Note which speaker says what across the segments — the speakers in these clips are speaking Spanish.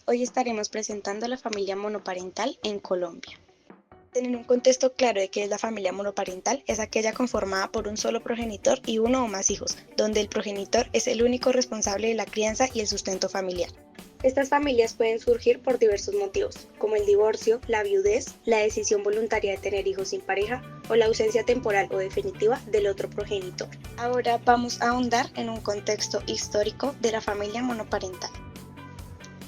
Speaker 1: Hoy estaremos presentando la familia monoparental en Colombia. Tener un contexto claro de qué es la familia monoparental es aquella conformada por un solo progenitor y uno o más hijos, donde el progenitor es el único responsable de la crianza y el sustento familiar. Estas familias pueden surgir por diversos motivos, como el divorcio, la viudez, la decisión voluntaria de tener hijos sin pareja o la ausencia temporal o definitiva del otro progenitor. Ahora vamos a ahondar en un contexto histórico de la familia monoparental.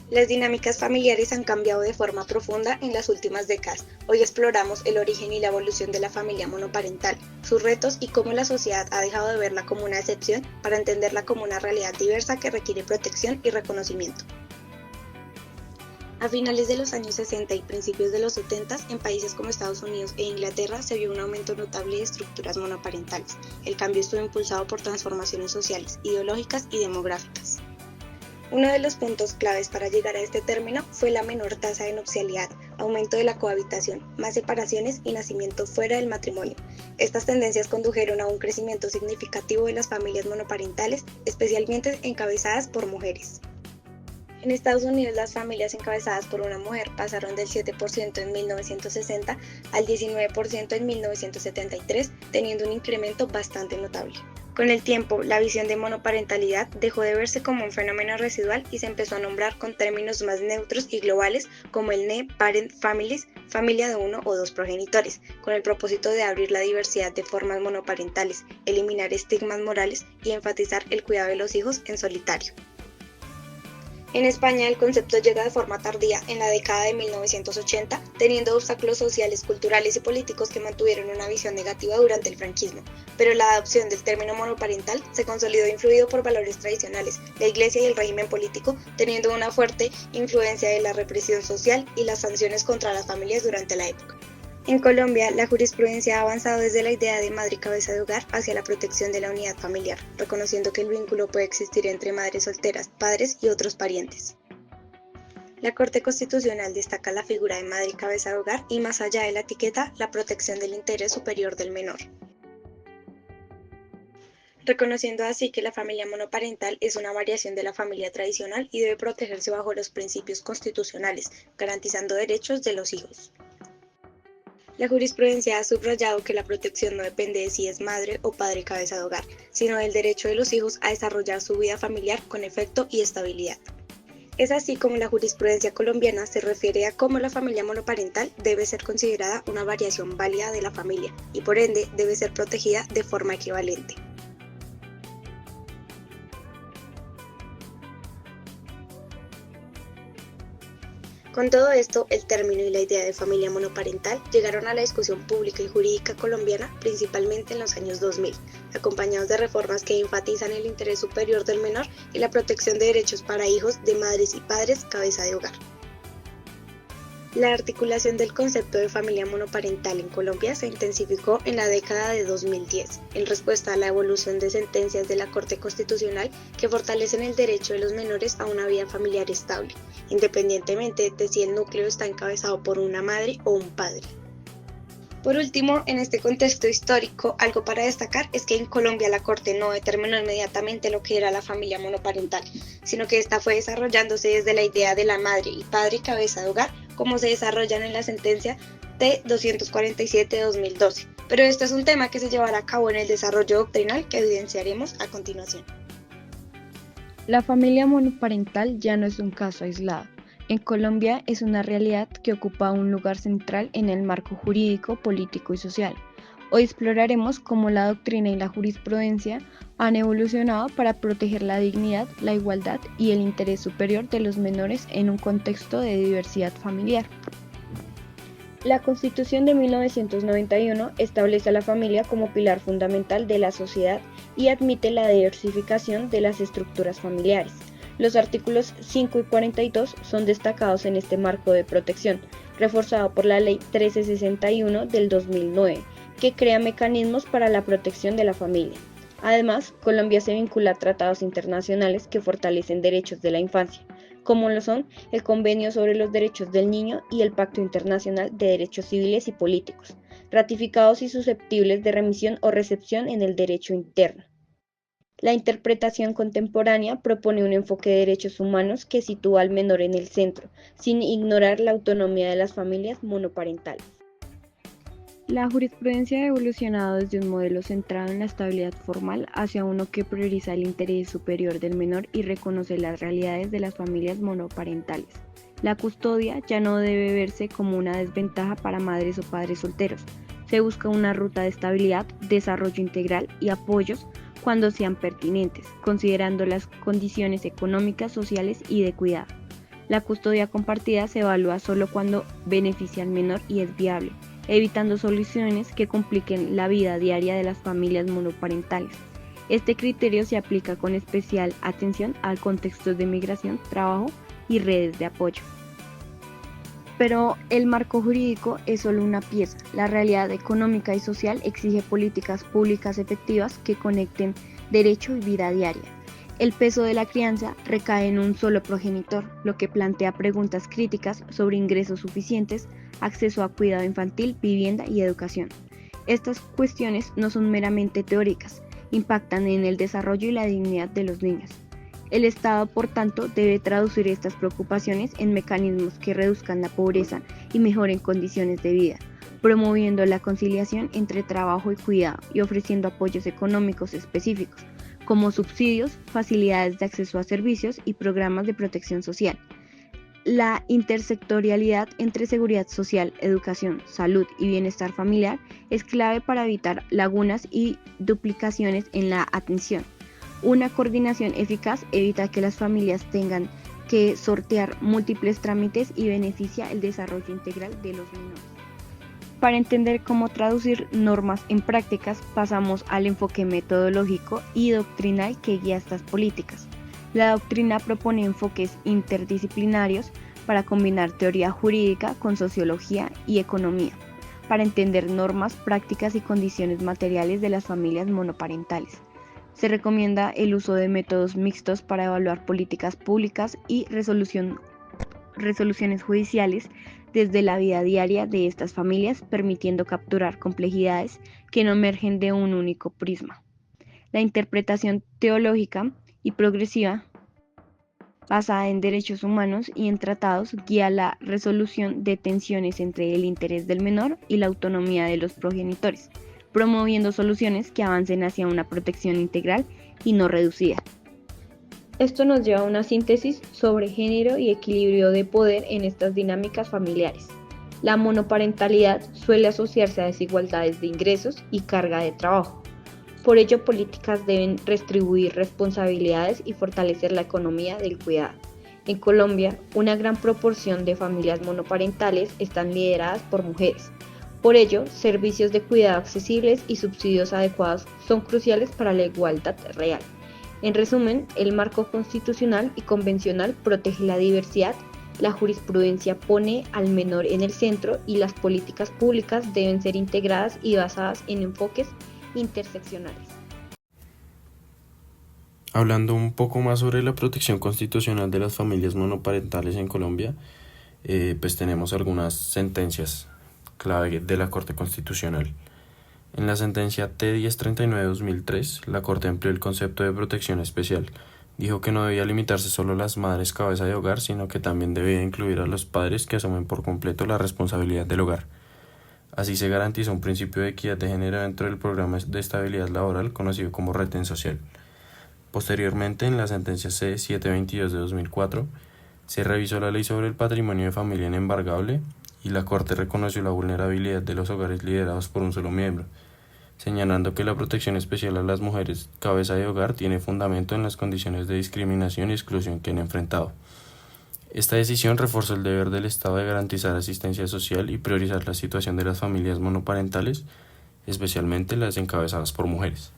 Speaker 1: Las dinámicas familiares han cambiado de forma profunda en las últimas décadas. Hoy exploramos el origen y la evolución de la familia monoparental, sus retos y cómo la sociedad ha dejado de verla como una excepción para entenderla como una realidad diversa que requiere protección y reconocimiento. A finales de los años 60 y principios de los 70, en países como Estados Unidos e Inglaterra se vio un aumento notable de estructuras monoparentales. El cambio estuvo impulsado por transformaciones sociales, ideológicas y demográficas. Uno de los puntos claves para llegar a este término fue la menor tasa de nupcialidad, aumento de la cohabitación, más separaciones y nacimiento fuera del matrimonio. Estas tendencias condujeron a un crecimiento significativo de las familias monoparentales, especialmente encabezadas por mujeres. En Estados Unidos, las familias encabezadas por una mujer pasaron del 7% en 1960 al 19% en 1973, teniendo un incremento bastante notable. Con el tiempo, la visión de monoparentalidad dejó de verse como un fenómeno residual y se empezó a nombrar con términos más neutros y globales como el ne-parent families, familia de uno o dos progenitores, con el propósito de abrir la diversidad de formas monoparentales, eliminar estigmas morales y enfatizar el cuidado de los hijos en solitario. En España el concepto llega de forma tardía en la década de 1980, teniendo obstáculos sociales, culturales y políticos que mantuvieron una visión negativa durante el franquismo, pero la adopción del término monoparental se consolidó influido por valores tradicionales, la Iglesia y el régimen político, teniendo una fuerte influencia de la represión social y las sanciones contra las familias durante la época. En Colombia, la jurisprudencia ha avanzado desde la idea de madre y cabeza de hogar hacia la protección de la unidad familiar, reconociendo que el vínculo puede existir entre madres solteras, padres y otros parientes. La Corte Constitucional destaca la figura de madre y cabeza de hogar y, más allá de la etiqueta, la protección del interés superior del menor, reconociendo así que la familia monoparental es una variación de la familia tradicional y debe protegerse bajo los principios constitucionales, garantizando derechos de los hijos. La jurisprudencia ha subrayado que la protección no depende de si es madre o padre cabeza de hogar, sino del derecho de los hijos a desarrollar su vida familiar con efecto y estabilidad. Es así como la jurisprudencia colombiana se refiere a cómo la familia monoparental debe ser considerada una variación válida de la familia y por ende debe ser protegida de forma equivalente. Con todo esto, el término y la idea de familia monoparental llegaron a la discusión pública y jurídica colombiana principalmente en los años 2000, acompañados de reformas que enfatizan el interés superior del menor y la protección de derechos para hijos de madres y padres cabeza de hogar. La articulación del concepto de familia monoparental en Colombia se intensificó en la década de 2010, en respuesta a la evolución de sentencias de la Corte Constitucional que fortalecen el derecho de los menores a una vida familiar estable, independientemente de si el núcleo está encabezado por una madre o un padre. Por último, en este contexto histórico, algo para destacar es que en Colombia la Corte no determinó inmediatamente lo que era la familia monoparental, sino que esta fue desarrollándose desde la idea de la madre y padre cabeza de hogar, como se desarrollan en la sentencia T-247 de 2012. Pero esto es un tema que se llevará a cabo en el desarrollo doctrinal que evidenciaremos a continuación.
Speaker 2: La familia monoparental ya no es un caso aislado. En Colombia es una realidad que ocupa un lugar central en el marco jurídico, político y social. Hoy exploraremos cómo la doctrina y la jurisprudencia han evolucionado para proteger la dignidad, la igualdad y el interés superior de los menores en un contexto de diversidad familiar. La Constitución de 1991 establece a la familia como pilar fundamental de la sociedad y admite la diversificación de las estructuras familiares. Los artículos 5 y 42 son destacados en este marco de protección, reforzado por la Ley 1361 del 2009, que crea mecanismos para la protección de la familia. Además, Colombia se vincula a tratados internacionales que fortalecen derechos de la infancia, como lo son el Convenio sobre los Derechos del Niño y el Pacto Internacional de Derechos Civiles y Políticos, ratificados y susceptibles de remisión o recepción en el derecho interno. La interpretación contemporánea propone un enfoque de derechos humanos que sitúa al menor en el centro, sin ignorar la autonomía de las familias monoparentales. La jurisprudencia ha evolucionado desde un modelo centrado en la estabilidad formal hacia uno que prioriza el interés superior del menor y reconoce las realidades de las familias monoparentales. La custodia ya no debe verse como una desventaja para madres o padres solteros. Se busca una ruta de estabilidad, desarrollo integral y apoyos cuando sean pertinentes, considerando las condiciones económicas, sociales y de cuidado. La custodia compartida se evalúa solo cuando beneficia al menor y es viable, evitando soluciones que compliquen la vida diaria de las familias monoparentales. Este criterio se aplica con especial atención al contexto de migración, trabajo y redes de apoyo. Pero el marco jurídico es solo una pieza. La realidad económica y social exige políticas públicas efectivas que conecten derecho y vida diaria. El peso de la crianza recae en un solo progenitor, lo que plantea preguntas críticas sobre ingresos suficientes, acceso a cuidado infantil, vivienda y educación. Estas cuestiones no son meramente teóricas, impactan en el desarrollo y la dignidad de los niños. El Estado, por tanto, debe traducir estas preocupaciones en mecanismos que reduzcan la pobreza y mejoren condiciones de vida, promoviendo la conciliación entre trabajo y cuidado y ofreciendo apoyos económicos específicos, como subsidios, facilidades de acceso a servicios y programas de protección social. La intersectorialidad entre seguridad social, educación, salud y bienestar familiar es clave para evitar lagunas y duplicaciones en la atención. Una coordinación eficaz evita que las familias tengan que sortear múltiples trámites y beneficia el desarrollo integral de los menores. Para entender cómo traducir normas en prácticas, pasamos al enfoque metodológico y doctrinal que guía estas políticas. La doctrina propone enfoques interdisciplinarios para combinar teoría jurídica con sociología y economía, para entender normas, prácticas y condiciones materiales de las familias monoparentales. Se recomienda el uso de métodos mixtos para evaluar políticas públicas y resoluciones judiciales desde la vida diaria de estas familias, permitiendo capturar complejidades que no emergen de un único prisma. La interpretación teológica y progresiva, basada en derechos humanos y en tratados, guía la resolución de tensiones entre el interés del menor y la autonomía de los progenitores, promoviendo soluciones que avancen hacia una protección integral y no reducida. Esto nos lleva a una síntesis sobre género y equilibrio de poder en estas dinámicas familiares. La monoparentalidad suele asociarse a desigualdades de ingresos y carga de trabajo. Por ello, políticas deben redistribuir responsabilidades y fortalecer la economía del cuidado. En Colombia, una gran proporción de familias monoparentales están lideradas por mujeres. Por ello, servicios de cuidado accesibles y subsidios adecuados son cruciales para la igualdad real. En resumen, el marco constitucional y convencional protege la diversidad, la jurisprudencia pone al menor en el centro y las políticas públicas deben ser integradas y basadas en enfoques interseccionales.
Speaker 3: Hablando un poco más sobre la protección constitucional de las familias monoparentales en Colombia, pues tenemos algunas sentencias clave de la Corte Constitucional. En la sentencia T-1039-2003, la Corte empleó el concepto de protección especial. Dijo que no debía limitarse solo a las madres cabeza de hogar, sino que también debía incluir a los padres que asumen por completo la responsabilidad del hogar. Así se garantizó un principio de equidad de género dentro del programa de estabilidad laboral conocido como retén social. Posteriormente, en la sentencia C-722-2004, se revisó la ley sobre el patrimonio de familia inembargable y la Corte reconoció la vulnerabilidad de los hogares liderados por un solo miembro, señalando que la protección especial a las mujeres cabeza de hogar tiene fundamento en las condiciones de discriminación y exclusión que han enfrentado. Esta decisión reforzó el deber del Estado de garantizar asistencia social y priorizar la situación de las familias monoparentales, especialmente las encabezadas por mujeres.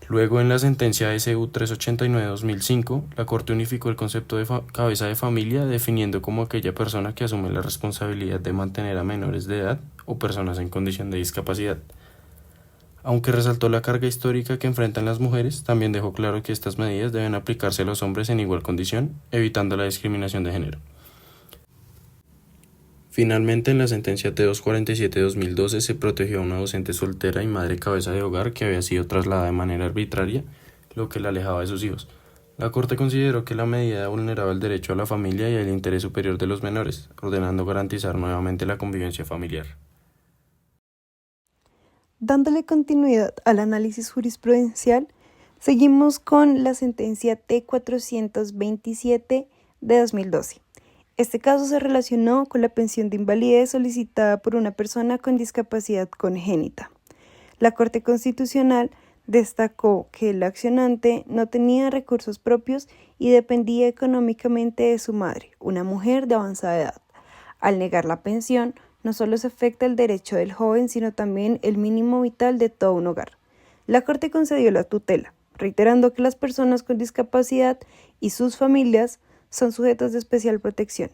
Speaker 3: Luego, en la sentencia SU 389-2005, la Corte unificó el concepto de cabeza de familia, definiendo como aquella persona que asume la responsabilidad de mantener a menores de edad o personas en condición de discapacidad. Aunque resaltó la carga histórica que enfrentan las mujeres, también dejó claro que estas medidas deben aplicarse a los hombres en igual condición, evitando la discriminación de género. Finalmente, en la sentencia T247/2012 se protegió a una docente soltera y madre cabeza de hogar que había sido trasladada de manera arbitraria, lo que la alejaba de sus hijos. La Corte consideró que la medida vulneraba el derecho a la familia y el interés superior de los menores, ordenando garantizar nuevamente la convivencia familiar.
Speaker 4: Dándole continuidad al análisis jurisprudencial, seguimos con la sentencia T427 de 2012. Este caso se relacionó con la pensión de invalidez solicitada por una persona con discapacidad congénita. La Corte Constitucional destacó que el accionante no tenía recursos propios y dependía económicamente de su madre, una mujer de avanzada edad. Al negar la pensión, no solo se afecta el derecho del joven, sino también el mínimo vital de todo un hogar. La Corte concedió la tutela, reiterando que las personas con discapacidad y sus familias son sujetos de especial protección.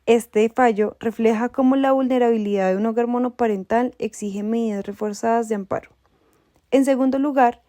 Speaker 4: Este fallo refleja cómo la vulnerabilidad de un hogar monoparental exige medidas reforzadas de amparo. En segundo lugar,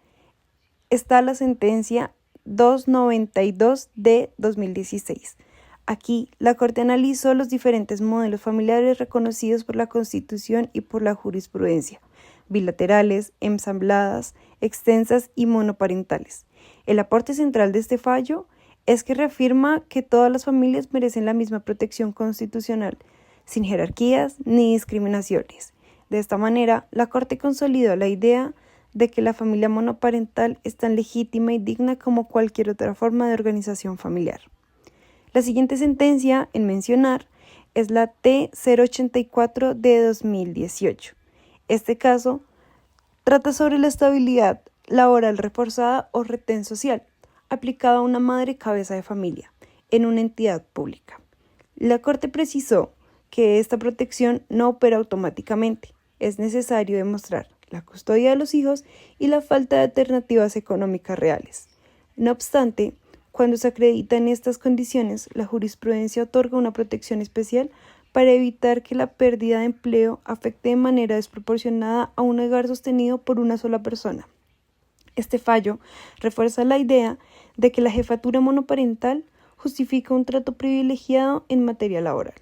Speaker 4: está la sentencia 292 de 2016. Aquí, la Corte analizó los diferentes modelos familiares reconocidos por la Constitución y por la jurisprudencia, bilaterales, ensambladas, extensas y monoparentales. El aporte central de este fallo es que reafirma que todas las familias merecen la misma protección constitucional, sin jerarquías ni discriminaciones. De esta manera, la Corte consolidó la idea de que la familia monoparental es tan legítima y digna como cualquier otra forma de organización familiar. La siguiente sentencia en mencionar es la T084 de 2018. Este caso trata sobre la estabilidad laboral reforzada o retén social, aplicada a una madre cabeza de familia en una entidad pública. La Corte precisó que esta protección no opera automáticamente. Es necesario demostrar la custodia de los hijos y la falta de alternativas económicas reales. No obstante, cuando se acreditan estas condiciones, la jurisprudencia otorga una protección especial para evitar que la pérdida de empleo afecte de manera desproporcionada a un hogar sostenido por una sola persona. Este fallo refuerza la idea de que la jefatura monoparental justifica un trato privilegiado en materia laboral.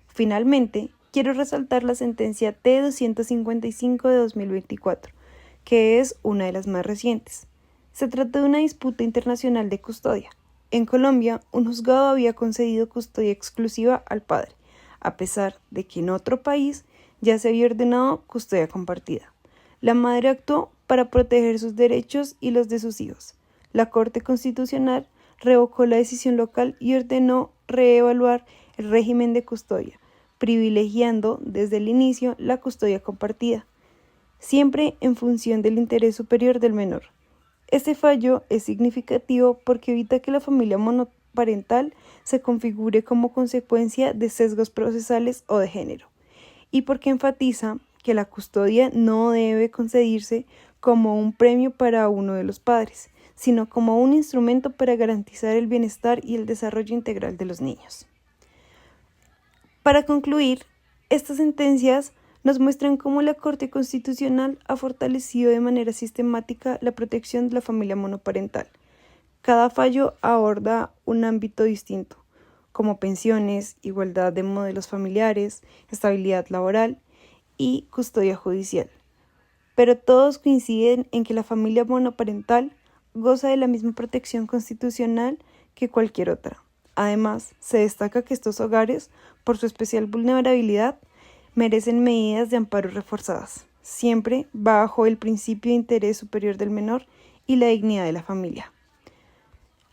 Speaker 4: Finalmente, quiero resaltar la sentencia T255 de 2024, que es una de las más recientes. Se trata de una disputa internacional de custodia. En Colombia, un juzgado había concedido custodia exclusiva al padre, a pesar de que en otro país ya se había ordenado custodia compartida. La madre actuó para proteger sus derechos y los de sus hijos. La Corte Constitucional revocó la decisión local y ordenó reevaluar el régimen de custodia, privilegiando desde el inicio la custodia compartida, siempre en función del interés superior del menor. Este fallo es significativo porque evita que la familia monoparental se configure como consecuencia de sesgos procesales o de género, y porque enfatiza que la custodia no debe concedirse como un premio para uno de los padres, sino como un instrumento para garantizar el bienestar y el desarrollo integral de los niños. Para concluir, estas sentencias nos muestran cómo la Corte Constitucional ha fortalecido de manera sistemática la protección de la familia monoparental. Cada fallo aborda un ámbito distinto, como pensiones, igualdad de modelos familiares, estabilidad laboral y custodia judicial. Pero todos coinciden en que la familia monoparental goza de la misma protección constitucional que cualquier otra. Además, se destaca que estos hogares, por su especial vulnerabilidad, merecen medidas de amparo reforzadas, siempre bajo el principio de interés superior del menor y la dignidad de la familia.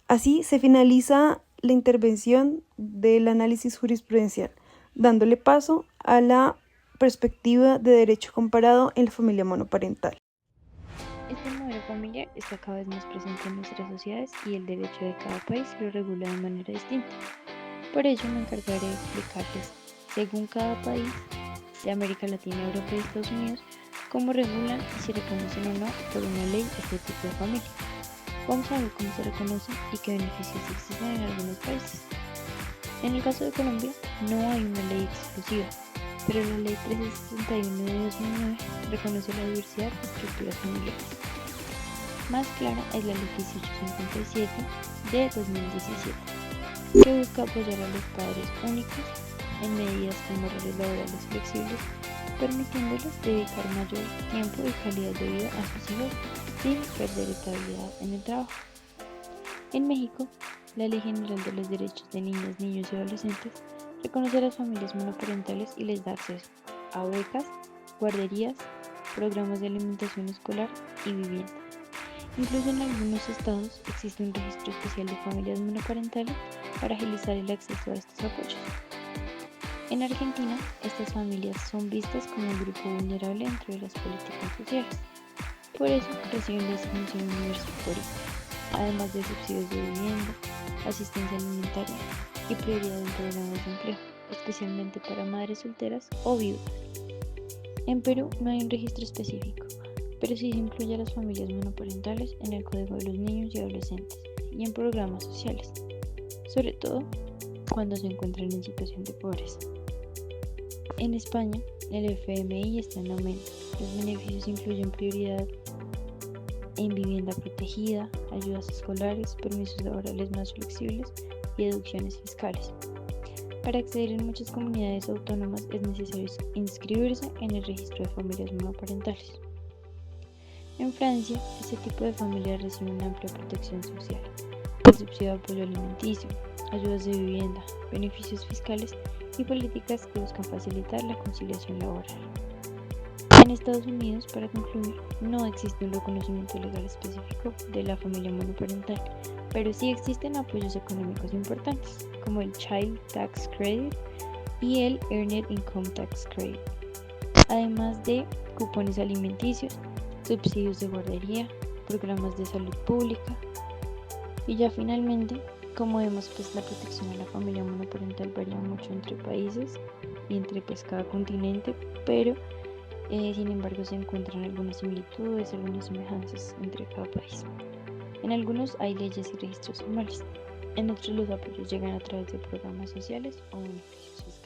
Speaker 4: Así se finaliza la intervención del análisis jurisprudencial, dándole paso a la perspectiva de derecho comparado en la familia monoparental.
Speaker 2: Este modelo familiar está cada vez más presente en nuestras sociedades y el derecho de cada país lo regula de manera distinta. Por ello me encargaré de explicarles, según cada país de América Latina, Europa y Estados Unidos, cómo regulan y si reconocen o no por una ley este tipo de familia. Vamos a ver cómo se reconoce y qué beneficios existen en algunos países. En el caso de Colombia, no hay una ley exclusiva, pero la Ley 1361 de 2009 reconoce la diversidad de estructuras familiares. Más clara es la Ley 1857 de 2017, que busca apoyar a los padres únicos en medidas como horarios laborales flexibles, permitiéndoles dedicar mayor tiempo y calidad de vida a sus hijos sin perder estabilidad en el trabajo. En México, la Ley General de los Derechos de Niñas, Niños y Adolescentes reconoce a las familias monoparentales y les da acceso a becas, guarderías, programas de alimentación escolar y vivienda. Incluso en algunos estados existe un registro especial de familias monoparentales para agilizar el acceso a estos apoyos. En Argentina, estas familias son vistas como un grupo vulnerable dentro de las políticas sociales. Por eso reciben la asignación universitaria, además de subsidios de vivienda, asistencia alimentaria y prioridad en programas de empleo, especialmente para madres solteras o viudas. En Perú no hay un registro específico, pero sí se incluye a las familias monoparentales en el Código de los Niños y Adolescentes y en programas sociales, sobre todo cuando se encuentran en situación de pobreza. En España, el FMI está en aumento. Los beneficios incluyen prioridad en vivienda protegida, ayudas escolares, permisos laborales más flexibles y deducciones fiscales. Para acceder en muchas comunidades autónomas es necesario inscribirse en el registro de familias monoparentales. En Francia, este tipo de familias recibe una amplia protección social, subsidio de apoyo alimenticio, ayudas de vivienda, beneficios fiscales y políticas que buscan facilitar la conciliación laboral. En Estados Unidos, para concluir, no existe un reconocimiento legal específico de la familia monoparental, pero sí existen apoyos económicos importantes, como el Child Tax Credit y el Earned Income Tax Credit, además de cupones alimenticios, subsidios de guardería, programas de salud pública. Y ya finalmente, como vemos, pues la protección a la familia monoparental varía mucho entre países y entre cada continente, pero sin embargo se encuentran algunas similitudes, algunas semejanzas entre cada país. En algunos hay leyes y registros formales, en otros los apoyos llegan a través de programas sociales o beneficios fiscales.